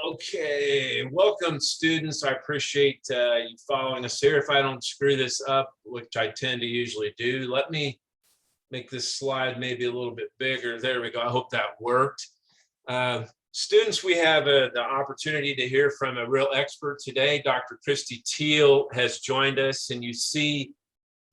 Okay, welcome students. I appreciate you following us here. If I don't screw this up, which I tend to usually do, let me make this slide maybe a little bit bigger. There we go. I hope that worked. Students, we have the opportunity to hear from a real expert today. Dr. Teal has joined us, and you see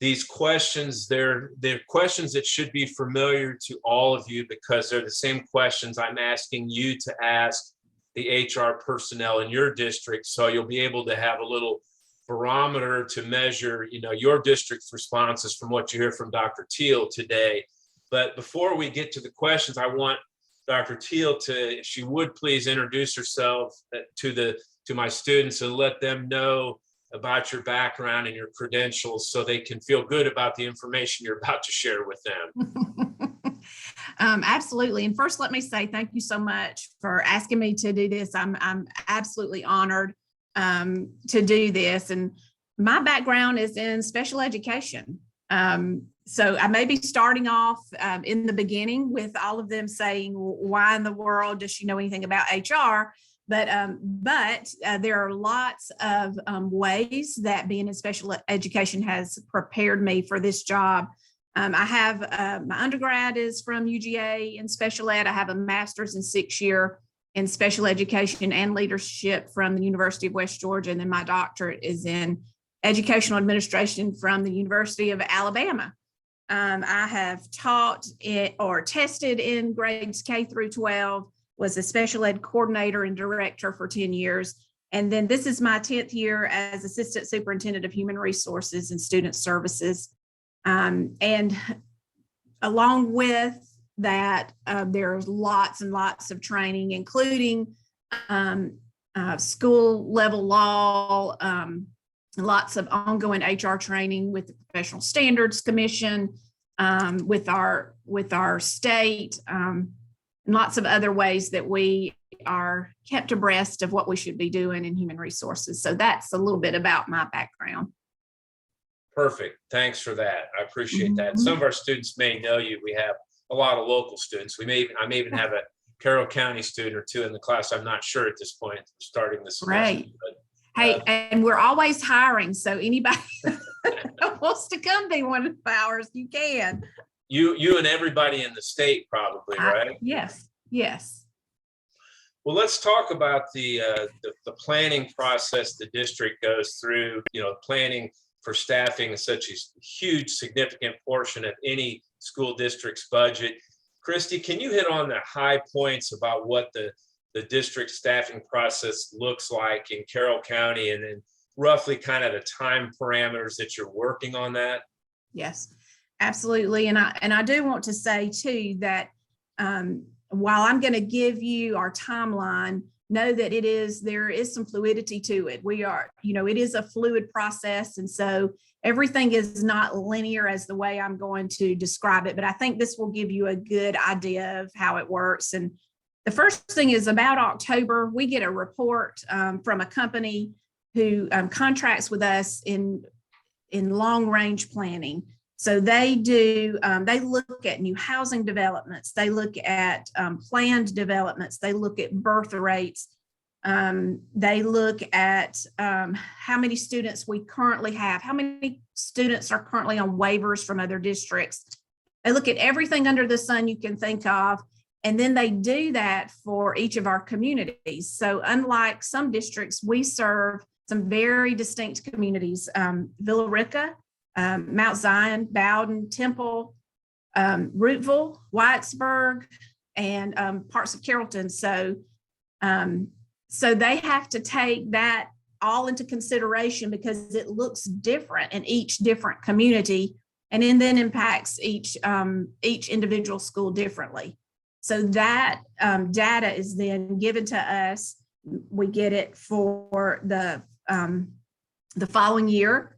these questions. They're questions that should be familiar to all of you because they're the same questions I'm asking you to ask the HR personnel in your district. So you'll be able to have a little barometer to measure, your district's responses from what you hear from Dr. Teal today. But before we get to the questions, I want Dr. Teal to, if she would please introduce herself to my students and let them know about your background and your credentials so they can feel good about the information you're about to share with them. Absolutely. And first, let me say thank you so much for asking me to do this. I'm absolutely honored to do this. And my background is in special education. So I may be starting off in the beginning with all of them saying, why in the world does she know anything about HR? But there are lots of ways that being in special education has prepared me for this job. I have my undergrad is from UGA in special ed. I have a master's in 6-year in special education and leadership from the University of West Georgia. And then my doctorate is in educational administration from the University of Alabama. I have taught or tested in grades K through 12, was a special ed coordinator and director for 10 years. And then this is my 10th year as assistant superintendent of human resources and student services. And along with that, there's lots and lots of training, including school level law, lots of ongoing HR training with the Professional Standards Commission, with our state, and lots of other ways that we are kept abreast of what we should be doing in human resources. So that's a little bit about my background. Perfect. Thanks for that. I appreciate that. Some of our students may know you. We have a lot of local students. I may even have a Carroll County student or two in the class. I'm not sure at this point, starting this semester. Right. But, hey, and we're always hiring. So anybody that wants to come be one of ours, you can. You and everybody in the state probably, right? Yes. Well, let's talk about the planning process the district goes through. Planning for staffing is such a huge, significant portion of any school district's budget. Christy, can you hit on the high points about what the district staffing process looks like in Carroll County, and then roughly kind of the time parameters that you're working on that? Yes, absolutely. And I do want to say too that while I'm going to give you our timeline, know that there is some fluidity to it. It is a fluid process. And so everything is not linear as the way I'm going to describe it, but I think this will give you a good idea of how it works. And the first thing is about October, we get a report from a company who contracts with us in long range planning. So they look at new housing developments, they look at planned developments, they look at birth rates, they look at how many students we currently have, how many students are currently on waivers from other districts. They look at everything under the sun you can think of, and then they do that for each of our communities. So unlike some districts, we serve some very distinct communities, Villa Rica, Mount Zion, Bowden, Temple, Rooteville, Whitesburg, and parts of Carrollton. So they have to take that all into consideration because it looks different in each different community, and then impacts each individual school differently. So that data is then given to us. We get it for the following year.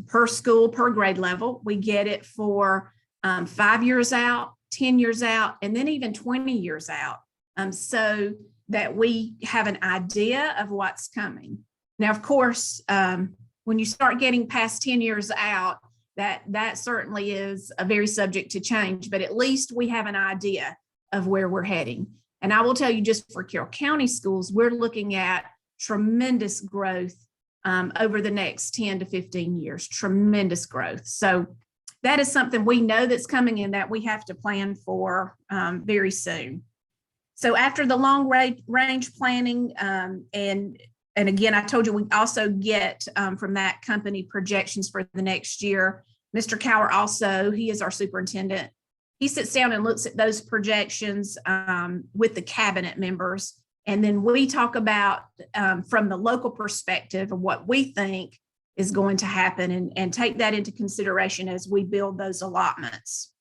Per school, per grade level. We get it for 5 years out, 10 years out, and then even 20 years out, so that we have an idea of what's coming. Now, of course, when you start getting past 10 years out, that certainly is a very subject to change, but at least we have an idea of where we're heading. And I will tell you, just for Carroll County schools, we're looking at tremendous growth over the next 10 to 15 years, tremendous growth. So that is something we know that's coming and that we have to plan for very soon. So after the long range planning, and again, I told you we also get from that company projections for the next year. Mr. Cower also, he is our superintendent. He sits down and looks at those projections with the cabinet members. And then we talk about from the local perspective of what we think is going to happen and take that into consideration as we build those allotments.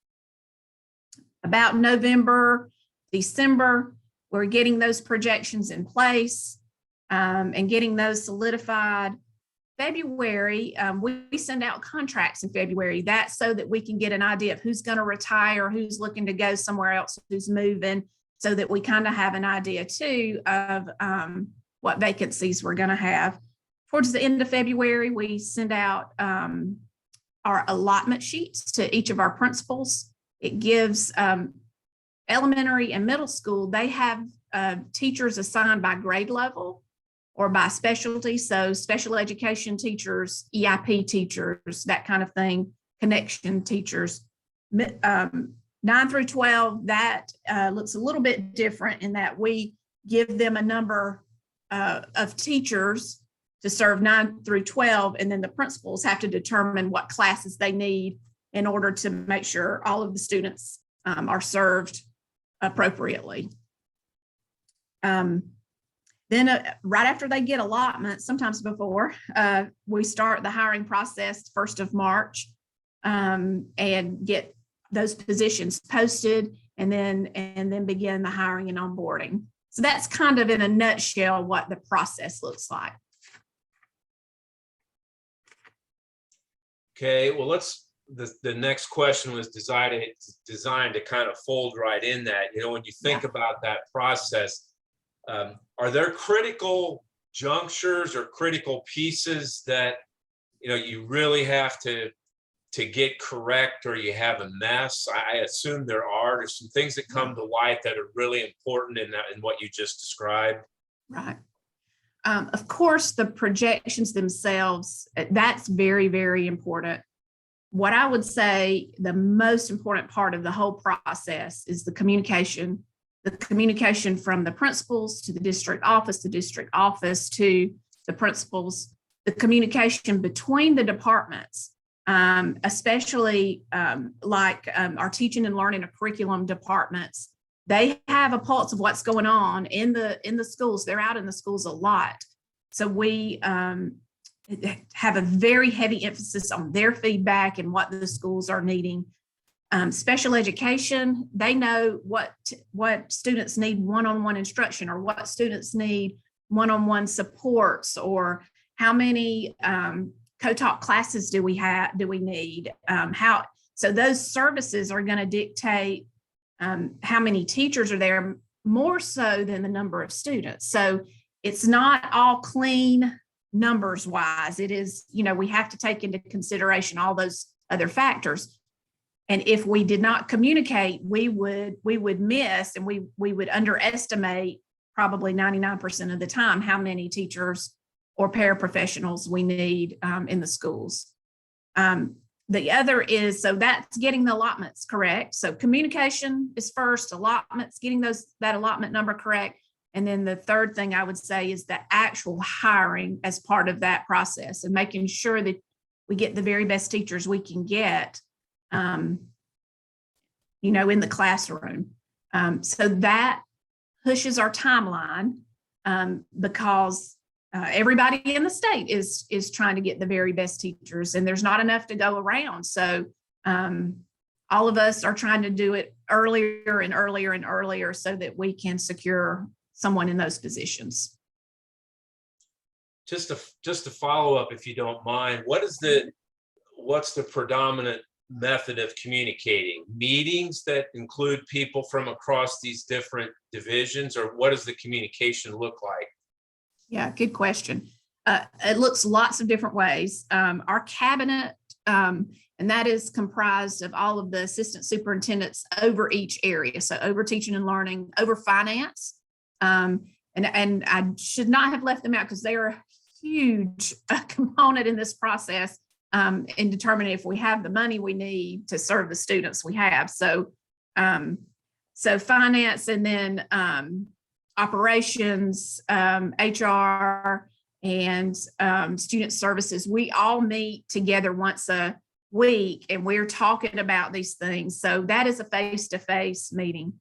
About November, December, we're getting those projections in place and getting those solidified. February, we send out contracts in February. That's so that we can get an idea of who's going to retire, who's looking to go somewhere else, who's moving, so that we kind of have an idea too of what vacancies we're going to have. Towards the end of February, we send out our allotment sheets to each of our principals. It gives elementary and middle school, they have teachers assigned by grade level or by specialty. So special education teachers, EIP teachers, that kind of thing, connection teachers. 9 through 12, that looks a little bit different in that we give them a number of teachers to serve 9 through 12, and then the principals have to determine what classes they need in order to make sure all of the students are served appropriately. Then right after they get allotment, sometimes before, we start the hiring process 1st of March and get those positions posted and then begin the hiring and onboarding. So that's kind of in a nutshell what the process looks like. Okay, well, the next question was designed to kind of fold right in that. You know, when you think about that process, are there critical junctures or critical pieces that, you know, you really have to get correct, or you have a mess? I assume there's some things that come to light that are really important in what you just described. Right. Of course, the projections themselves, that's very, very important. What I would say the most important part of the whole process is the communication from the principals to the district office to the principals, the communication between the departments, especially like our teaching and learning and curriculum departments. They have a pulse of what's going on in the schools. They're out in the schools a lot. So we have a very heavy emphasis on their feedback and what the schools are needing. Special education, they know what students need one-on-one instruction, or what students need one-on-one supports, or how many co-taught classes do we need? So those services are going to dictate how many teachers are there, more so than the number of students. So it's not all clean numbers wise. It is, you know, we have to take into consideration all those other factors. And if we did not communicate, we would miss, and we would underestimate probably 99% of the time how many teachers or paraprofessionals we need in the schools. The other is, so that's getting the allotments correct. So communication is first, allotments, getting that allotment number correct. And then the third thing I would say is the actual hiring as part of that process, and making sure that we get the very best teachers we can get, you know, in the classroom. So that pushes our timeline because everybody in the state is trying to get the very best teachers, and there's not enough to go around. So all of us are trying to do it earlier and earlier and earlier so that we can secure someone in those positions. Just to follow up, if you don't mind, what's the predominant method of communicating? Meetings that include people from across these different divisions, or what does the communication look like? Yeah, good question. It looks lots of different ways. Our cabinet, and And that is comprised of all of the assistant superintendents over each area. So over teaching and learning, over finance. And I should not have left them out because they are a huge component in this process in determining if we have the money we need to serve the students we have. So finance, and then operations, HR, and student services. We all meet together once a week, and we're talking about these things. So that is a face-to-face meeting.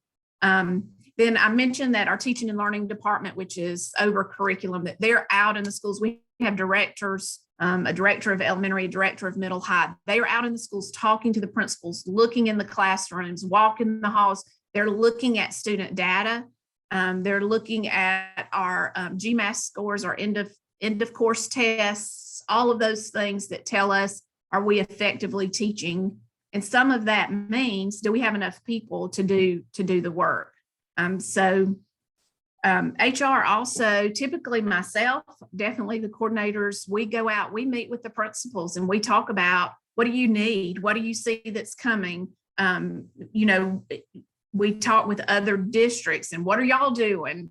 Then I mentioned that our teaching and learning department, which is over curriculum, that they're out in the schools. We have directors, a director of elementary, a director of middle high. They are out in the schools talking to the principals, looking in the classrooms, walking the halls. They're looking at student data. They're looking at our GMAS scores, our end of course tests, all of those things that tell us, are we effectively teaching? And some of that means, do we have enough people to do the work? HR also, typically myself, definitely the coordinators, we go out, we meet with the principals, and we talk about, what do you need? What do you see that's coming? We talk with other districts, and what are y'all doing?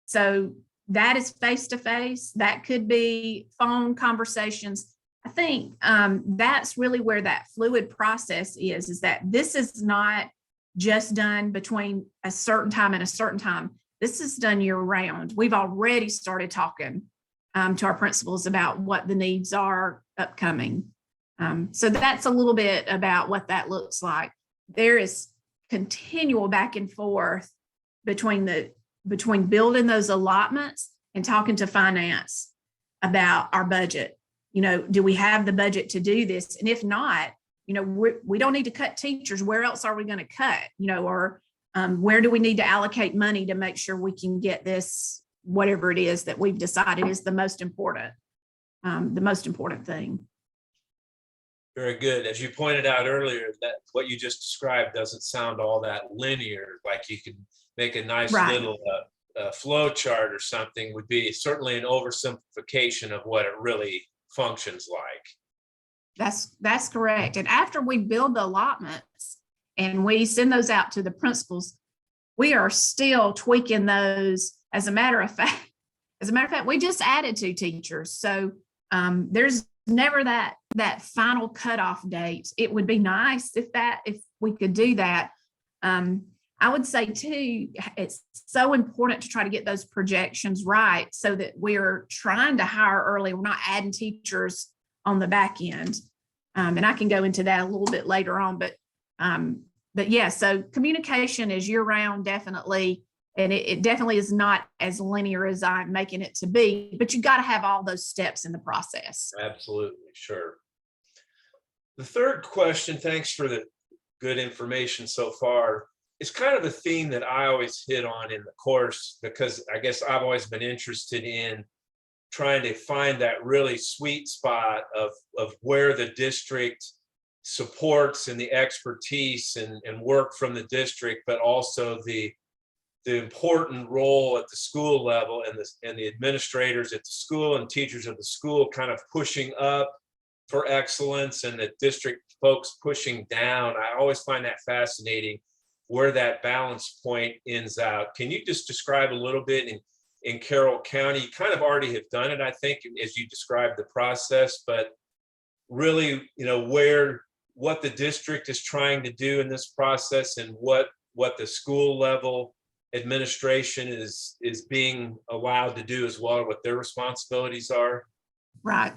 So that is face-to-face. That could be phone conversations. I think that's really where that fluid process is that this is not just done between a certain time and a certain time. This is done year round. We've already started talking to our principals about what the needs are upcoming. So that's a little bit about what that looks like. There is continual back and forth between building those allotments and talking to finance about our budget. Do we have the budget to do this? And if not, we don't need to cut teachers. Where else are we going to cut? Or where do we need to allocate money to make sure we can get this, whatever it is that we've decided is the most important thing. Very good. As you pointed out earlier, that what you just described doesn't sound all that linear. Like you could make a nice little flow chart or something. Would be certainly an oversimplification of what it really functions like. That's correct. And after we build the allotments and we send those out to the principals, we are still tweaking those. As a matter of fact, we just added 2 teachers. So there's never that final cutoff date. It would be nice if we could do that. I would say too, it's so important to try to get those projections right so that we're trying to hire early. We're not adding teachers on the back end. And I can go into that a little bit later on, but yeah, so communication is year round, definitely. And it definitely is not as linear as I'm making it to be, but you got to have all those steps in the process. Absolutely. Sure. The third question, thanks for the good information so far. It's kind of a theme that I always hit on in the course, because I guess I've always been interested in trying to find that really sweet spot of where the district supports and the expertise and work from the district, but also the important role at the school level and the administrators at the school and teachers of the school kind of pushing up for excellence, and the district folks pushing down. I always find that fascinating, where that balance point ends out. Can you just describe a little bit in Carroll County? You kind of already have done it, I think, as you described the process, but really, what the district is trying to do in this process, and what the school level administration is being allowed to do as well, what their responsibilities are. Right.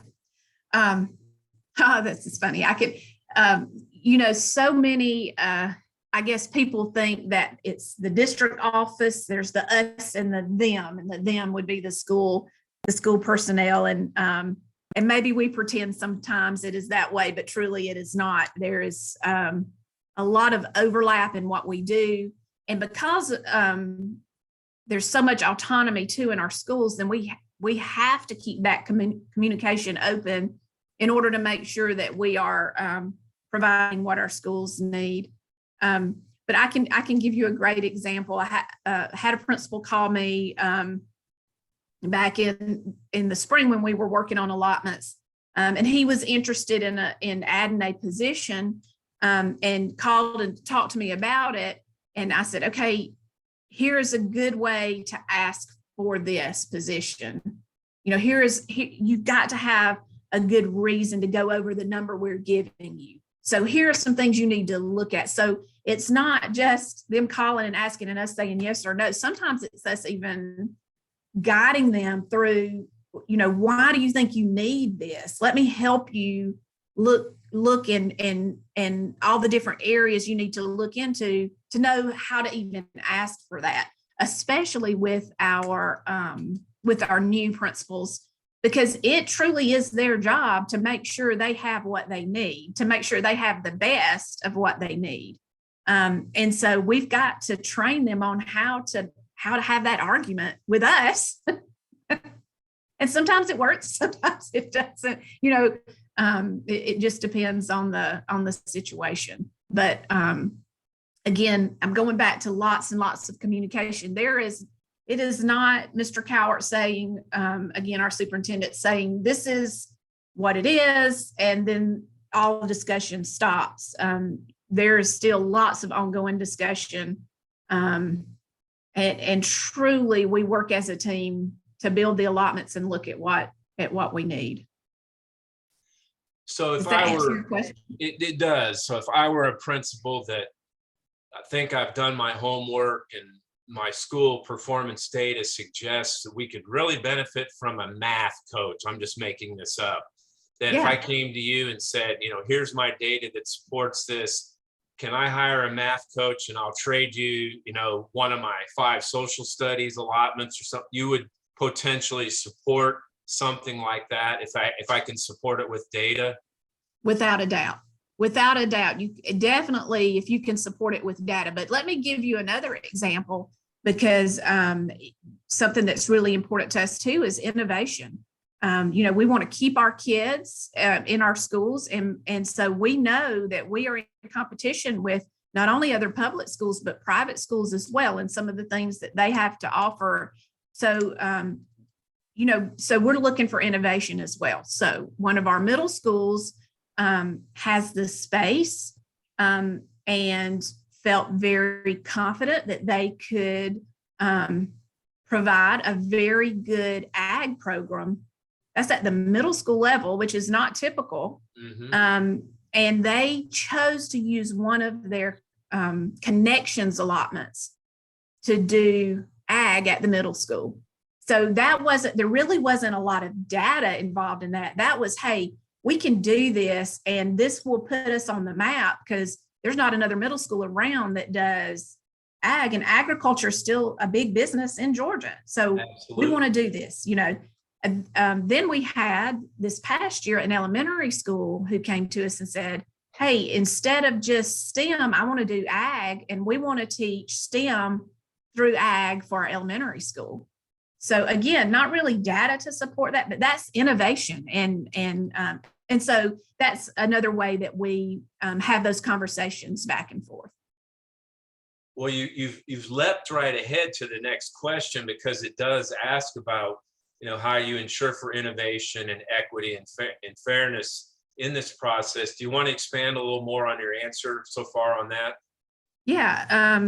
This is funny. I could, so many, I guess people think that it's the district office, there's the us and the them, and the them would be the school personnel. And maybe we pretend sometimes it is that way, but truly it is not. There is a lot of overlap in what we do. And because there's so much autonomy too in our schools, then we have to keep that communication open in order to make sure that we are providing what our schools need. But I can give you a great example. I had a principal call me back in the spring when we were working on allotments. And he was interested in adding a position, and called and talked to me about it. And I said, okay, here's a good way to ask for this position. You've got to have a good reason to go over the number we're giving you. So here are some things you need to look at. So it's not just them calling and asking and us saying yes or no. Sometimes it's us even guiding them through, why do you think you need this? Let me help you look in all the different areas you need to look into to know how to even ask for that, especially with our new principals, because it truly is their job to make sure they have what they need, to make sure they have the best of what they need. And so we've got to train them on how to have that argument with us. And sometimes it works, sometimes it doesn't. It just depends on the situation. But again, I'm going back to lots and lots of communication. It is not Mr. Cowart saying, again, our superintendent saying, this is what it is, and then all discussion stops. There is still lots of ongoing discussion. And truly, we work as a team to build the allotments and look at what we need. So if Does that I answer were, your question? it does. So if I were a principal that I think I've done my homework and my school performance data suggests that we could really benefit from a math coach. I'm just making this up. That if I came to you and said, here's my data that supports this, can I hire a math coach and I'll trade you, one of my 5 social studies allotments or something, you would potentially support something like that if I can support it with data? Without a doubt. You definitely, if you can support it with data. But let me give you another example, because something that's really important to us too is innovation. We want to keep our kids in our schools. And so we know that we are in competition with not only other public schools, but private schools as well, and some of the things that they have to offer. So, so we're looking for innovation as well. So one of our middle schools has the space and felt very confident that they could provide a very good ag program. That's at the middle school level, which is not typical. Mm-hmm. And they chose to use one of their connections allotments to do ag at the middle school. So there really wasn't a lot of data involved in that. That was, hey, we can do this, and this will put us on the map, because there's not another middle school around that does ag, and agriculture is still a big business in Georgia. So Absolutely. We want to do this, Then we had this past year an elementary school who came to us and said, hey, instead of just STEM, I want to do ag, and we want to teach STEM through ag for our elementary school. So again, not really data to support that, but that's innovation. And so that's another way that we have those conversations back and forth. Well, you've leapt right ahead to the next question, because it does ask about, how you ensure for innovation and equity and fairness in this process. Do you want to expand a little more on your answer so far on that? Yeah.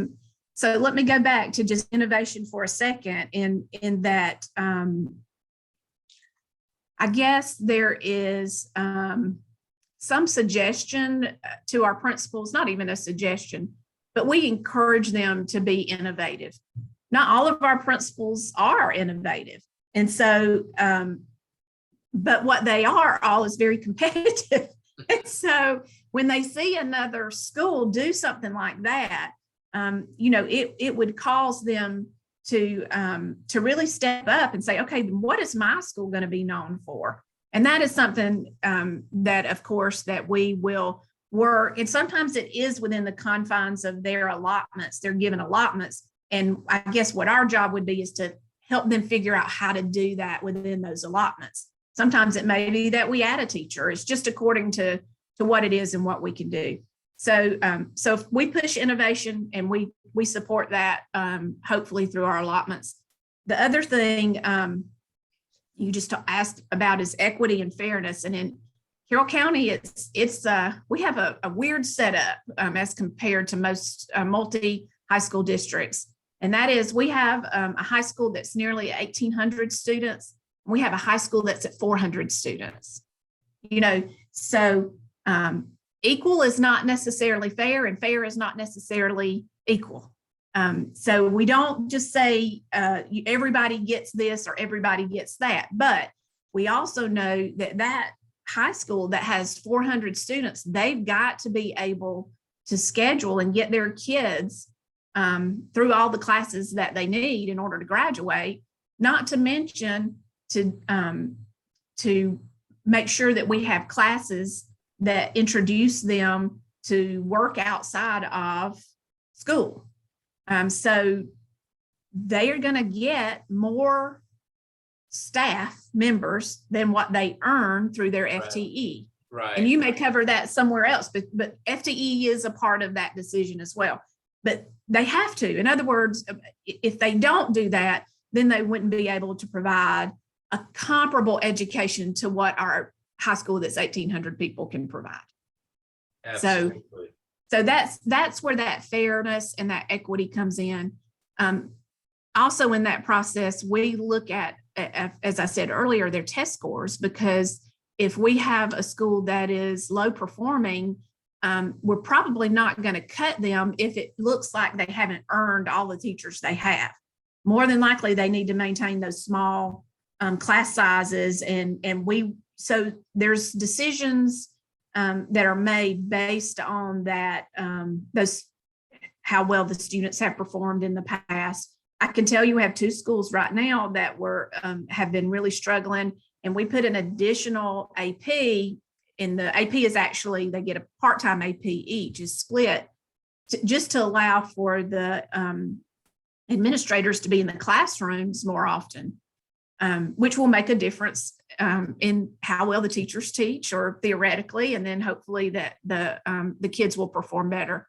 So let me go back to just innovation for a second in that I guess there is some suggestion to our principals, not even a suggestion, but we encourage them to be innovative. Not all of our principals are innovative. And so, but what they are all is very competitive. And so when they see another school do something like that, it would cause them to really step up and say, okay, what is my school going to be known for? And that is something that, of course, that we will work. And sometimes it is within the confines of their allotments, they're given allotments. And I guess what our job would be is to help them figure out how to do that within those allotments. Sometimes it may be that we add a teacher. It's just according to what it is and what we can do. So if we push innovation and we support that, hopefully through our allotments. The other thing you just asked about is equity and fairness. And Carroll County, we have a weird setup as compared to most multi-high school districts. And that is we have a high school that's nearly 1,800 students. We have a high school that's at 400 students. So equal is not necessarily fair, and fair is not necessarily equal. So we don't just say everybody gets this or everybody gets that, but we also know that high school that has 400 students, they've got to be able to schedule and get their kids through all the classes that they need in order to graduate, not to mention to make sure that we have classes that introduce them to work outside of school. So they are going to get more staff members than what they earn through their FTE. Right. And you may cover that somewhere else, but FTE is a part of that decision as well. But they have to. In other words, if they don't do that, then they wouldn't be able to provide a comparable education to what our high school that's 1,800 people can provide. Absolutely. So that's where that fairness and that equity comes in. Also in that process, we look at, as I said earlier, their test scores, because if we have a school that is low performing, we're probably not going to cut them if it looks like they haven't earned all the teachers they have. More than likely, they need to maintain those small class sizes, so there's decisions that are made based on that, how well the students have performed in the past. I can tell you we have 2 schools right now that have been really struggling, and we put an additional AP in. The AP is actually, they get a part-time AP each, is split just to allow for the administrators to be in the classrooms more often, which will make a difference in how well the teachers teach, or theoretically, and then hopefully that the kids will perform better.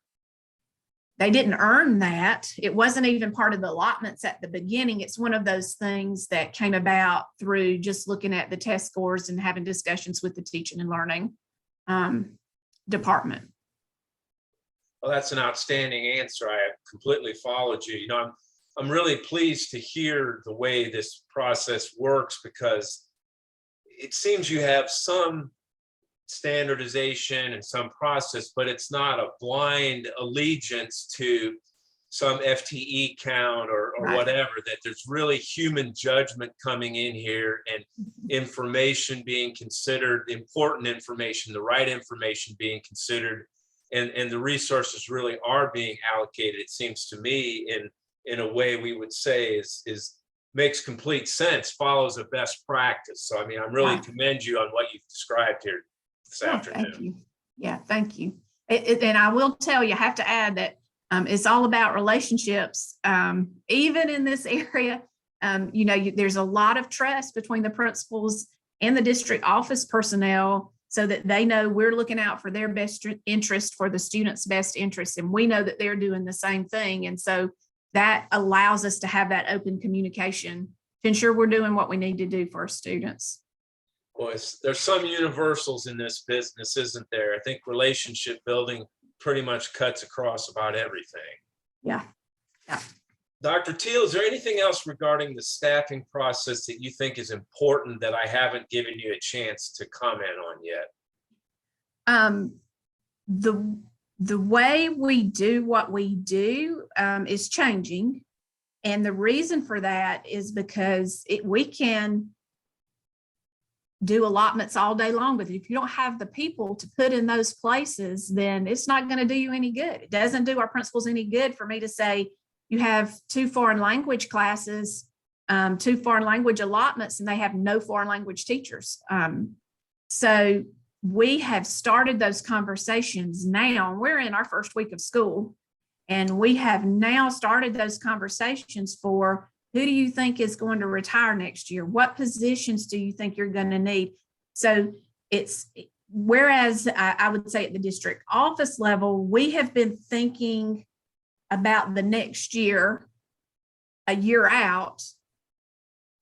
They didn't earn that. It wasn't even part of the allotments at the beginning. It's one of those things that came about through just looking at the test scores and having discussions with the teaching and learning department. Well, that's an outstanding answer. I completely followed you. I'm really pleased to hear the way this process works, because it seems you have some standardization and some process, but it's not a blind allegiance to some FTE count or Right. whatever, that there's really human judgment coming in here and information being considered, important information, the right information being considered, and the resources really are being allocated, it seems to me, in a way we would say is makes complete sense, follows a best practice. So, I really Right. commend you on what you've described here this afternoon. Thank you. Yeah, thank you. And I will tell you, I have to add that it's all about relationships. Even in this area, there's a lot of trust between the principals and the district office personnel, so that they know we're looking out for their best interest, for the students' best interest, and we know that they're doing the same thing. And so that allows us to have that open communication to ensure we're doing what we need to do for our students. Well, there's some universals in this business, isn't there? I think relationship building pretty much cuts across about everything. Yeah. Dr. Teal, is there anything else regarding the staffing process that you think is important that I haven't given you a chance to comment on yet? The way we do what we do is changing. And the reason for that is because we can do allotments all day long, but if you don't have the people to put in those places, then it's not going to do you any good. It doesn't do our principals any good for me to say, you have 2 foreign language classes, 2 foreign language allotments, and they have no foreign language teachers. So we have started those conversations now. We're in our first week of school, and we have now started those conversations for, who do you think is going to retire next year? What positions do you think you're going to need? So whereas I would say at the district office level, we have been thinking about the next year, a year out,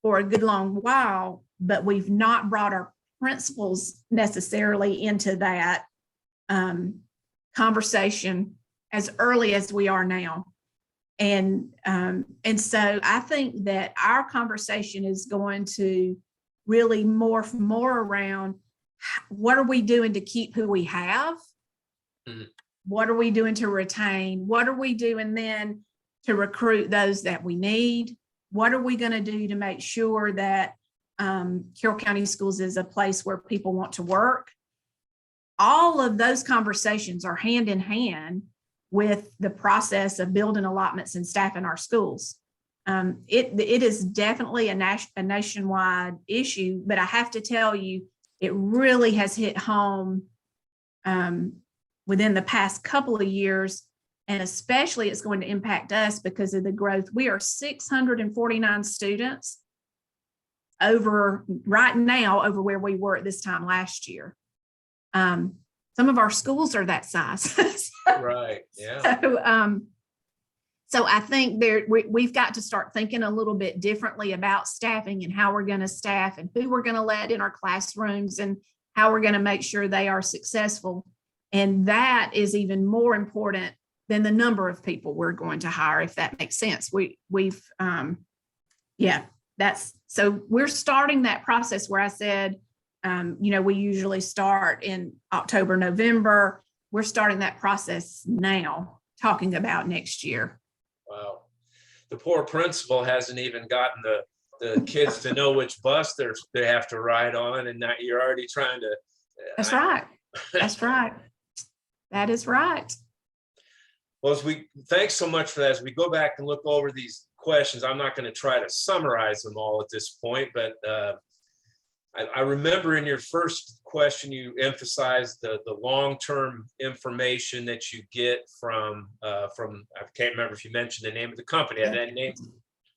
for a good long while, but we've not brought our principals necessarily into that conversation as early as we are now. And so I think that our conversation is going to really morph more around what are we doing to keep who we have? Mm-hmm. What are we doing to retain? What are we doing then to recruit those that we need? What are we going to do to make sure that Carroll County Schools is a place where people want to work? All of those conversations are hand in hand with the process of building allotments and staff in our schools. It is definitely a nationwide issue, but I have to tell you, it really has hit home within the past couple of years, and especially it's going to impact us because of the growth. We are 649 students over right now over where we were at this time last year. Some of our schools are that size. Right. Yeah. So I think we've got to start thinking a little bit differently about staffing and how we're going to staff and who we're going to let in our classrooms and how we're going to make sure they are successful. And that is even more important than the number of people we're going to hire, if that makes sense. So we're starting that process where I said, we usually start in October, November. We're starting that process now, talking about next year. Wow. The poor principal hasn't even gotten the kids to know which bus they have to ride on, and now you're already trying to. That's right. That's right. That is right. Well, thanks so much for that. As we go back and look over these questions, I'm not going to try to summarize them all at this point, but I remember in your first question, you emphasized the long-term information that you get from I can't remember if you mentioned the name of the company. Yeah. That name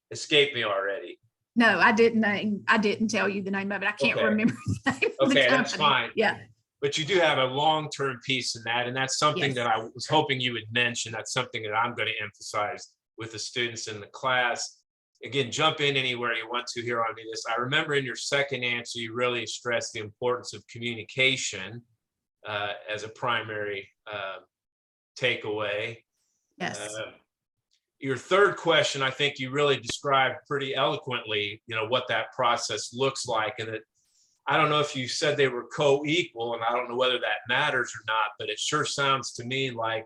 escaped me already. No, I didn't tell you the name of it. I can't remember the name of the company. That's fine. Yeah. But you do have a long-term piece in that, and that's something that I was hoping you would mention. That's something that I'm going to emphasize with the students in the class. Again, jump in anywhere you want to here on this. I remember in your second answer, you really stressed the importance of communication as a primary takeaway. Yes. Your third question, I think you really described pretty eloquently, what that process looks like. And I don't know if you said they were co-equal, and I don't know whether that matters or not, but it sure sounds to me like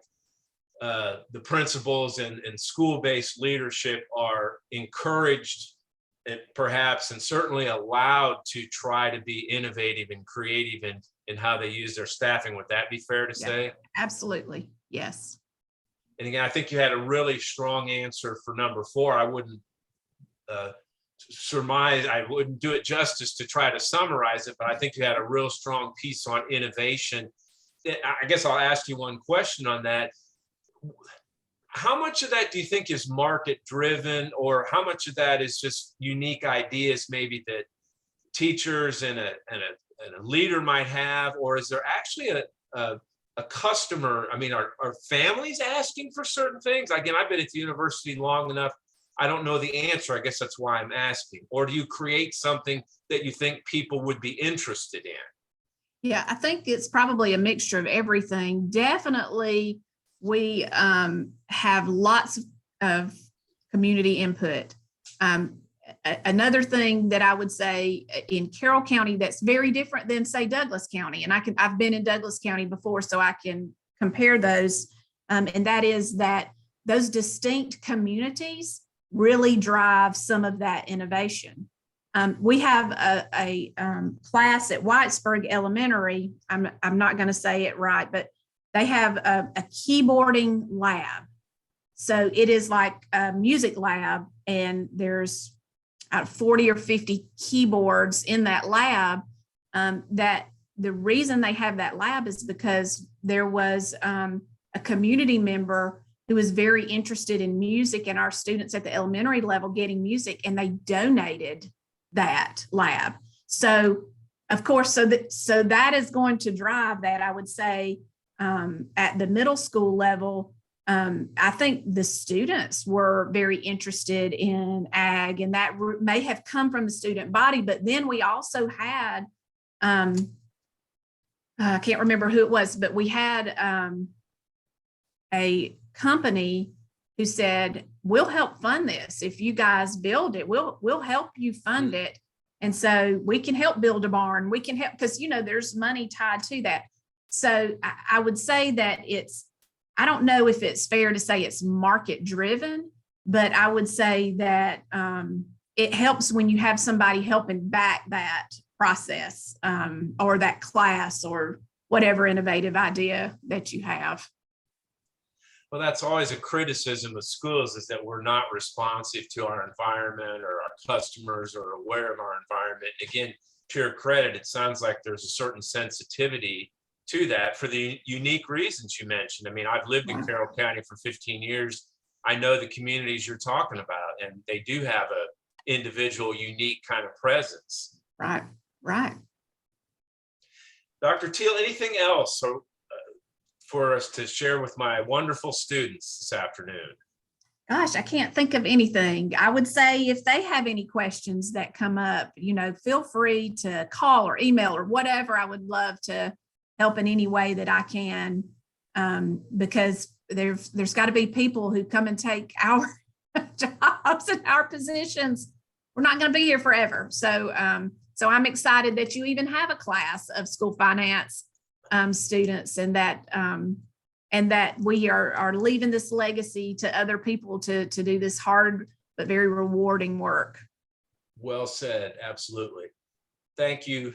the principals and school-based leadership are encouraged and perhaps and certainly allowed to try to be innovative and creative in how they use their staffing. Would that be fair to say? Absolutely. Yes. And again, I think you had a really strong answer for number 4. I wouldn't surmise, I wouldn't do it justice to try to summarize it, but I think you had a real strong piece on innovation. I guess I'll ask you one question on that. How much of that do you think is market driven, or how much of that is just unique ideas maybe that teachers and a leader might have, or is there actually a customer? I mean, are families asking for certain things? Again, I've been at the university long enough. I don't know the answer. I guess that's why I'm asking. Or do you create something that you think people would be interested in? Yeah, I think it's probably a mixture of everything. Definitely, we have lots of community input. Another thing that I would say in Carroll County that's very different than, say, Douglas County, and I've been in Douglas County before, so I can compare those, and that is that those distinct communities really drive some of that innovation. We have a class at Whitesburg Elementary. I'm not going to say it right, but they have a keyboarding lab. So it is like a music lab, and there's 40 or 50 keyboards in that lab. That the reason they have that lab is because there was a community member who was very interested in music and our students at the elementary level getting music, and they donated that lab. So of course, so that is going to drive that, I would say. At the middle school level, I think the students were very interested in ag, and that may have come from the student body, but then we also had I can't remember who it was, but we had a company who said, we'll help fund this. If you guys build it, we'll help you fund it. And so we can help build a barn. We can help, because, you know, there's money tied to that. So I would say that I don't know if it's fair to say it's market driven, but I would say that it helps when you have somebody helping back that process or that class or whatever innovative idea that you have. Well, that's always a criticism of schools, is that we're not responsive to our environment or our customers or aware of our environment. Again, to your credit, it sounds like there's a certain sensitivity to that for the unique reasons you mentioned. I mean, I've lived in Carroll County for 15 years. I know the communities you're talking about, and they do have a individual, unique kind of presence. Right, right. Dr. Teal, anything else for us to share with my wonderful students this afternoon? Gosh, I can't think of anything. I would say if they have any questions that come up, you know, feel free to call or email or whatever. I would love to help in any way that I can, because there's got to be people who come and take our jobs and our positions. We're not going to be here forever. So I'm excited that you even have a class of school finance students, and that we are leaving this legacy to other people to do this hard but very rewarding work. Well said. Absolutely. Thank you.